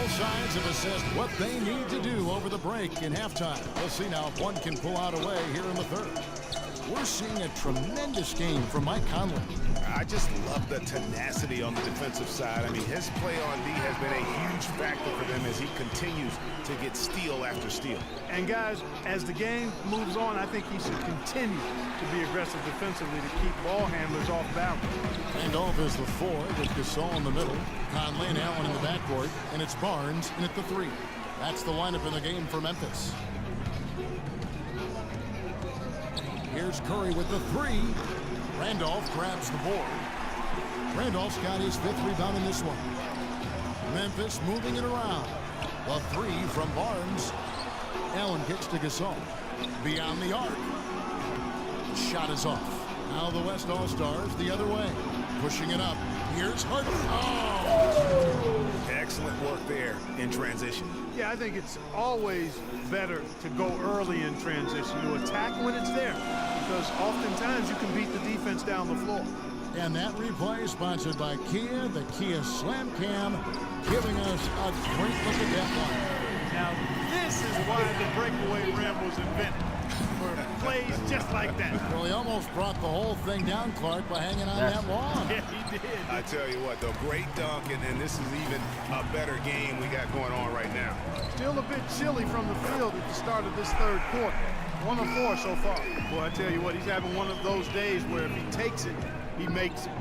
Both sides have assessed what they need to do over the break in halftime. We'll see now if one can pull out a way here in the third. We're seeing a tremendous game from Mike Conley. I just love the tenacity on the defensive side. I mean, his play on D has been a huge factor for them as he continues to get steal after steal. And guys, as the game moves on, I think he should continue to be aggressive defensively to keep ball handlers off balance. Randolph is the 4 with Gasol in the middle, Conley and Allen in the backcourt, and it's Barnes in at the 3. That's the lineup in the game for Memphis. Here's Curry with the 3. Randolph grabs the board. Randolph's got his 5th rebound in this one. Memphis moving it around. The 3 from Barnes. Allen kicks to Gasol. Beyond the arc. Shot is off. Now the West All-Stars the other way. Pushing it up. Here's Harden. Oh! Excellent work there in transition. Yeah, I think it's always better to go early in transition, to attack when it's there, because oftentimes you can beat the defense down the floor. And that replay is sponsored by Kia, the Kia Slam Cam, giving us a great look at that one. Now, this is why the breakaway rim was invented, for plays just like that. Well, he almost brought the whole thing down, Clark, by hanging on that wall. Yeah, he did. I tell you what, though, great dunk, and this is even a better game we got going on right now. Still a bit chilly from the field at the start of this third quarter. 1 of 4 so far. Boy, I tell you what, he's having one of those days where if he takes it, he makes it.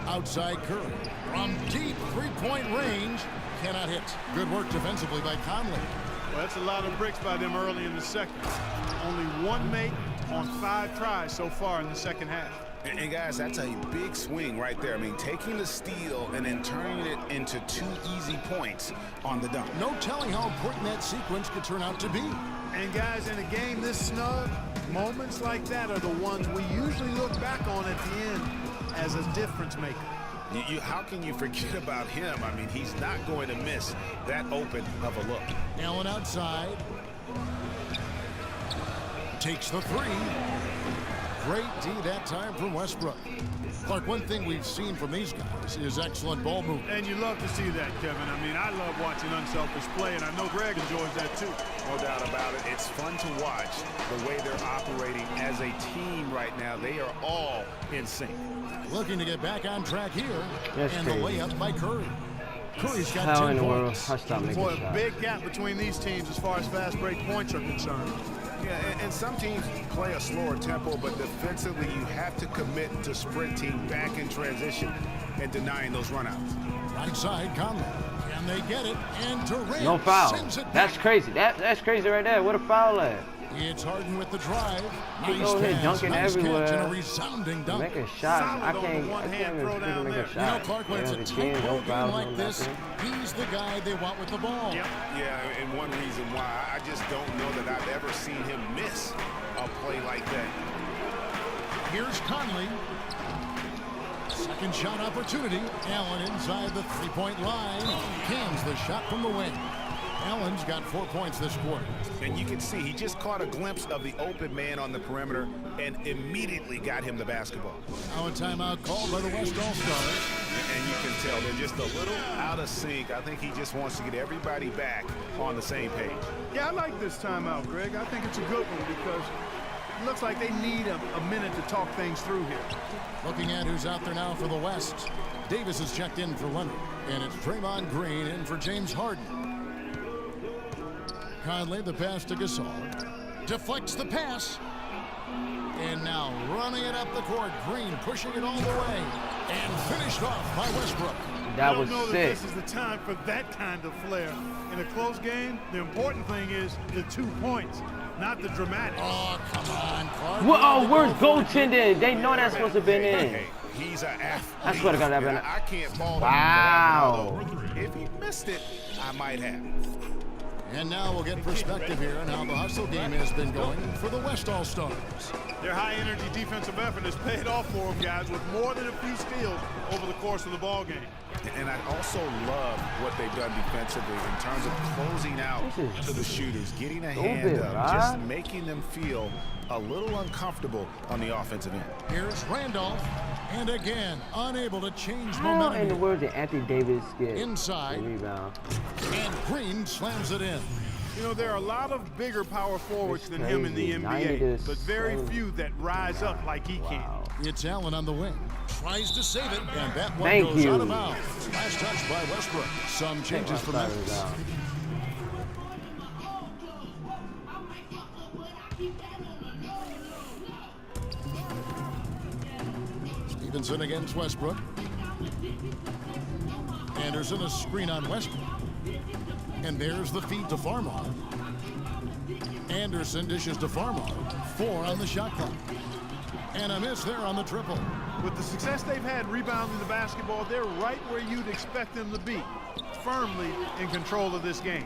Outside Curry. From deep three-point range. Cannot hit. Good work defensively by Conley. Well, that's a lot of bricks by them early in the second. Only 1 make on 5 tries so far in the second half. And guys, that's a big swing right there. I mean, taking the steal and then turning it into 2 easy points on the dunk. No telling how important that sequence could turn out to be. And guys, in a game this snug, moments like that are the ones we usually look back on at the end as a difference maker. How can you forget about him? I mean, he's not going to miss that open of a look. Allen outside. Takes the 3. Great D that time from Westbrook. Clark, one thing we've seen from these guys is excellent ball movement. And you love to see that, Kevin. I mean, I love watching unselfish play, and I know Greg enjoys that too. No doubt about it. It's fun to watch the way they're operating as a team right now. They are all in sync. Looking to get back on track here. That's and crazy. the layup by Curry. Curry's got How 10 in the world? points. I stopped making Boy, a shots. big gap between these teams as far as fast break points are concerned. Yeah, and some teams play a slower tempo, but defensively you have to commit to sprinting back in transition and denying those runouts. Right side, Conley. Can they get it? And Durant No foul. sends it That's back. crazy. That's crazy right there. What a foul at? It's Harden with the drive. Nice go ahead, pass, dunking nice everywhere. catch, and a resounding dunk. Make a shot. Solid I on the can't one-hand even throw down make there. a shot. You know, Clark, when it's a Yeah, tight no ball game fouls, like no this, nothing. he's the guy they want with the ball. Yep. Yeah, and one reason why I just don't know that I've ever seen him miss a play like that. Here's Conley. Second shot opportunity. Allen inside the three-point line. Cans the shot from the wing. Allen's got 4 points this quarter. And you can see he just caught a glimpse of the open man on the perimeter and immediately got him the basketball. Now a timeout called by the West All-Stars. And you can tell they're just a little out of sync. I think he just wants to get everybody back on the same page. Yeah, I like this timeout, Greg. I think it's a good one because it looks like they need a minute to talk things through here. Looking at who's out there now for the West. Davis is checked in for Leonard. And it's Draymond Green in for James Harden. Conley, the pass to Gasol. Deflects the pass. And now running it up the court. Green pushing it all the way. And finished off by Westbrook. That I was don't know that sick. this is the time for that kind of flair. In a close game, the important thing is the 2 points, not the dramatics. Oh, come on, Clark. Oh, where's goaltending? They know that's supposed to have been in. Hey, he's an athlete. I swear to God, that been. I can't fault him. Wow. If he missed it, I might have. And now we'll get perspective here on how the hustle game has been going for the West All-Stars. Their high-energy defensive effort has paid off for them, guys, with more than a few steals over the course of the ball game. And I also love what they've done defensively in terms of closing out to the shooters, getting a hand up, just making them feel a little uncomfortable on the offensive end. Here's Randolph. And again, unable to change How momentum. in the here. world did Anthony Davis get Inside. the rebound? And Green slams it in. You know, there are a lot of bigger power forwards It's than him in the crazy. 90 NBA, to but very 70. few that rise up like he can. Wow. It's Allen on the wing. Tries to save it, and that one Thank goes you. out of bounds. Last touch by Westbrook. Some changes for Memphis. Stevenson against Westbrook. Anderson a screen on Westbrook. And there's the feed to Farmar. Anderson dishes to Farmar. 4 on the shot clock. And a miss there on the triple. With the success they've had rebounding the basketball, they're right where you'd expect them to be, firmly in control of this game.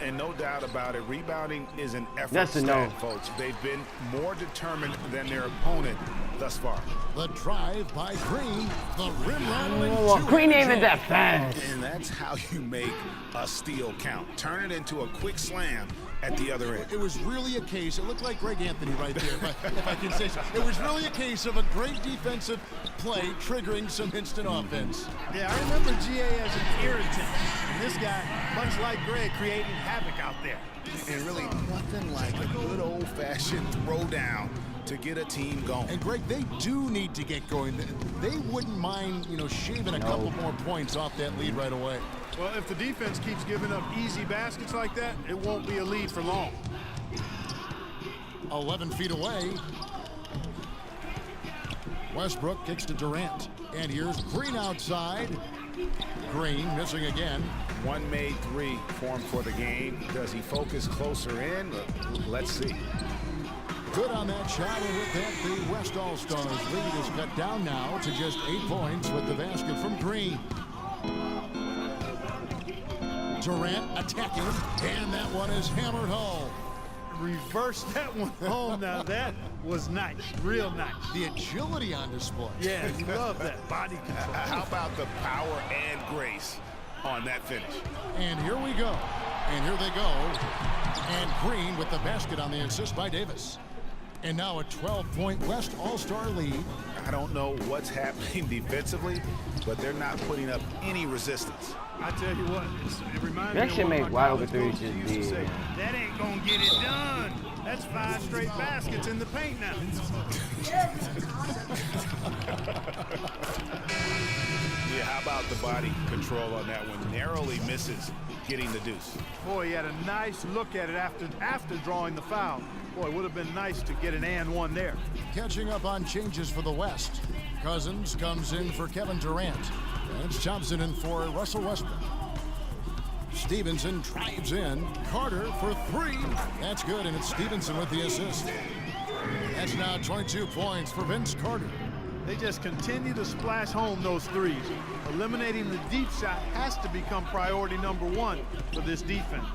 And no doubt about it, rebounding is an effort That's a no. stat, folks. They've been more determined than their opponent thus far. The drive by Green. The rim rattling. Well, Green ain't even two-handed that fast. And that's how you make a steal count. Turn it into a quick slam at the other end. It was really a case, it looked like Greg Anthony right there, if I can say so. It was really a case of a great defensive play triggering some instant offense. Yeah, I remember GA as an irritant, and this guy, much like Greg, creating havoc out there. And really nothing like a good old-fashioned throwdown to get a team going. And Greg, they do need to get going. They wouldn't mind, shaving a couple more points off that lead right away. Well, if the defense keeps giving up easy baskets like that, it won't be a lead for long. 11 feet away. Westbrook kicks to Durant. And here's Green outside. Green missing again. One made 3 formed for the game. Does he focus closer in? Let's see. Good on that shot, and with that, the West All-Stars lead is cut down now to just 8 points with the basket from Green. Durant attacking, and that one is hammered home. Reverse that one home. Now that was nice, real nice. The agility on display. Yeah, you love that body control. How about the power and grace on that finish? And here we go. And here they go. And Green with the basket on the assist by Davis. And now a 12-point West All-Star lead. I don't know what's happening defensively, but they're not putting up any resistance. I tell you what, it reminds me That of should what make my wide open college threes coaches just used to be- say, that ain't gonna get it done. That's 5 straight baskets in the paint now. Yeah, how about the body control on that one? Narrowly misses getting the deuce. Boy, he had a nice look at it after drawing the foul. Boy, it would have been nice to get an and one there. Catching up on changes for the West. Cousins comes in for Kevin Durant. And it's Thompson in for Russell Westbrook. Stevenson drives in. Carter for 3. That's good, and it's Stevenson with the assist. That's now 22 points for Vince Carter. They just continue to splash home those threes. Eliminating the deep shot has to become priority number 1 for this defense.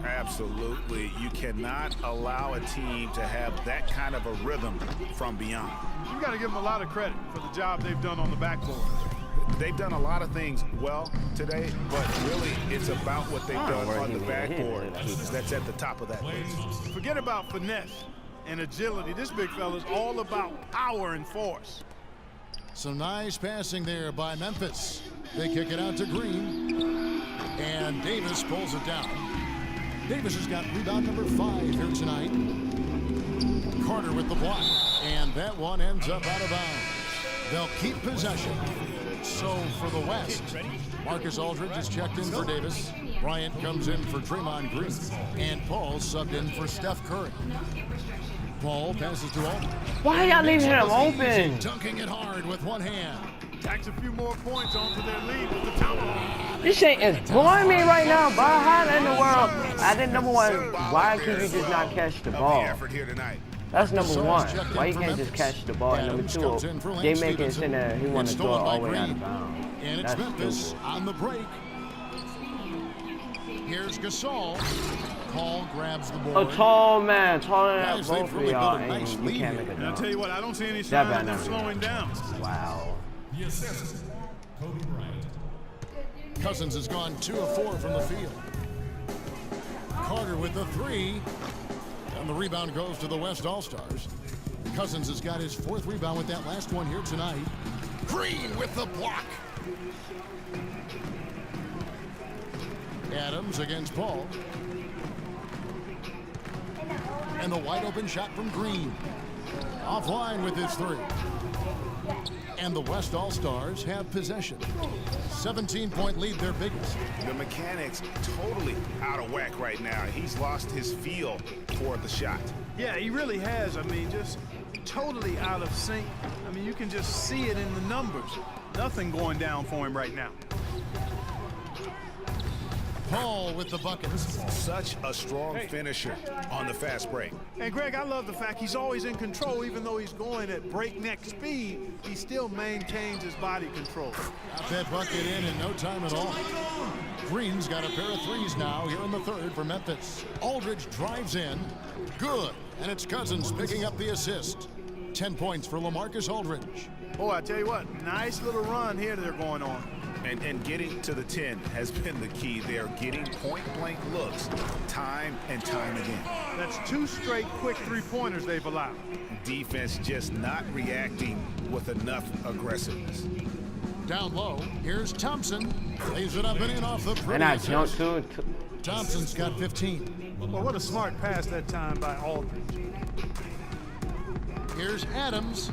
Absolutely. You cannot allow a team to have that kind of a rhythm from beyond. You got to give them a lot of credit for the job they've done on the backboard. They've done a lot of things well today, but really it's about what they've done on the backboard that's at the top of that list. Forget about finesse and agility. This big fella's all about power and force. Some nice passing there by Memphis. They kick it out to Green. And Davis pulls it down. Davis has got rebound number 5 here tonight. Carter with the block. And that one ends up out of bounds. They'll keep possession. So for the West, Marcus Aldridge is checked in for Davis. Bryant comes in for Draymond Green. And Paul subbed in for Steph Curry. Paul passes to Aldridge. Why y'all leaving him open? Dunking it hard with one hand. Tacks a few more points onto their lead with the tomahawk. This shit is blowing me right now, bro. How in the world? I think number 1, why can you just not catch the ball? Effort here tonight. That's number 1. Why you can't just catch the ball? And number 2, they make it in there. He want to throw it all the way out of bounds. And it's Memphis on the break. Here's Gasol. Paul grabs the board. A tall man, taller than Guys, both they've of really y'all, built a nice and you lead can't here. make a And I'll dunk. tell you what, I don't see any That signs bad of them number. slowing down. Wow. The assist, Kobe Bryant. Cousins has gone 2 of 4 from the field. Carter with the 3. And the rebound goes to the West All-Stars. Cousins has got his 4th rebound with that last one here tonight. Green with the block. Adams against Paul. And the wide open shot from Green. Offline with his three. And the West All-Stars have possession. 17-point lead, their biggest. The mechanics totally out of whack right now. He's lost his feel for the shot. Yeah, he really has. I mean, just totally out of sync. I mean, you can just see it in the numbers. Nothing going down for him right now. Paul with the buckets. Such a strong finisher on the fast break. And Greg, I love the fact he's always in control. Even though he's going at breakneck speed, he still maintains his body control. Got that bucket in no time at all. Green's got a pair of threes now here in the third for Memphis. Aldridge drives in. Good. And it's Cousins picking up the assist. 10 points for LaMarcus Aldridge. Boy, I tell you what, nice little run here they're going on. And getting to the 10 has been the key. They're getting point-blank looks time and time again. That's 2 straight quick three-pointers they've allowed. Defense just not reacting with enough aggressiveness. Down low, here's Thompson. Lays it up and in off the And I pretty jumped assist. to it. Thompson's got 15. Well, what a smart pass that time by Aldridge. Here's Adams.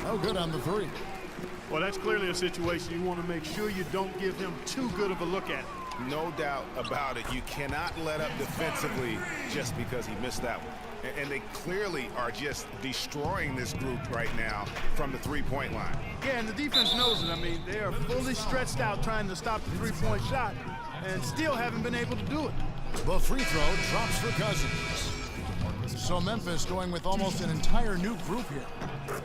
No good on the three. Well, that's clearly a situation you want to make sure you don't give him too good of a look at. No doubt about it. You cannot let up defensively just because he missed that one. And they clearly are just destroying this group right now from the three-point line. Yeah, and the defense knows it. I mean, they are fully stretched out trying to stop the three-point shot and still haven't been able to do it. The free throw drops for Cousins. So Memphis going with almost an entire new group here.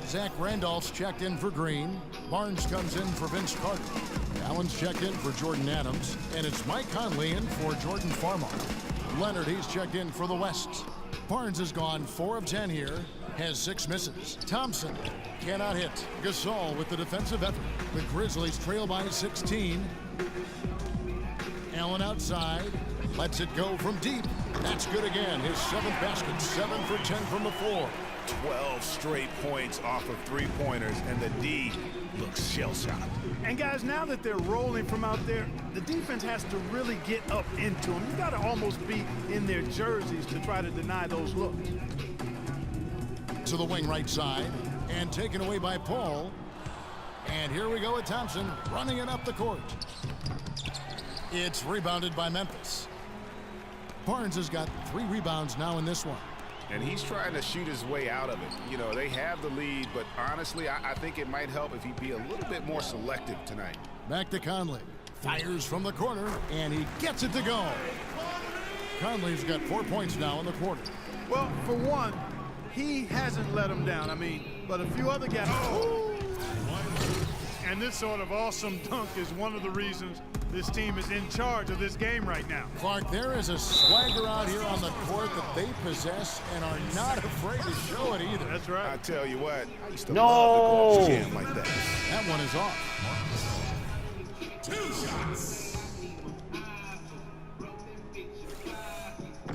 Zach Randolph's checked in for Green. Barnes comes in for Vince Carter. Allen's checked in for Jordan Adams. And it's Mike Conley in for Jordan Farmar. Leonard, he's checked in for the West. Barnes has gone 4 of 10 here. Has 6 misses. Thompson cannot hit. Gasol with the defensive effort. The Grizzlies trail by 16. Allen outside. Lets it go from deep. That's good again. His 7th basket. 7 for 10 from the floor. 12 straight points off of three-pointers, and the D looks shell-shocked. And guys, now that they're rolling from out there, the defense has to really get up into them. You got to almost be in their jerseys to try to deny those looks. To the wing right side, and taken away by Paul. And here we go with Thompson running it up the court. It's rebounded by Memphis. Barnes has got 3 rebounds now in this one. And he's trying to shoot his way out of it. You know, they have the lead, but honestly, I think it might help if he be a little bit more selective tonight. Back to Conley. Fires from the corner, and he gets it to go. Conley's got 4 points now in the quarter. Well, for one, he hasn't let him down. I mean, but a few other guys. And this sort of awesome dunk is one of the reasons this team is in charge of this game right now. Clark, there is a swagger out here on the court that they possess and are not afraid to show it either. That's right. I tell you what, I used to love to go jam like that. That one is off. 2 shots.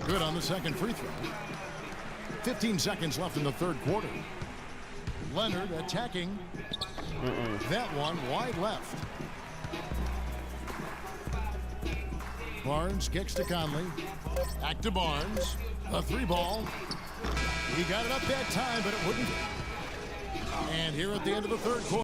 Good on the second free throw. 15 seconds left in the third quarter. Leonard attacking. That one wide left. Barnes kicks to Conley. Back to Barnes. A 3-ball. He got it up that time, but it wouldn't. And here at the end of the third quarter.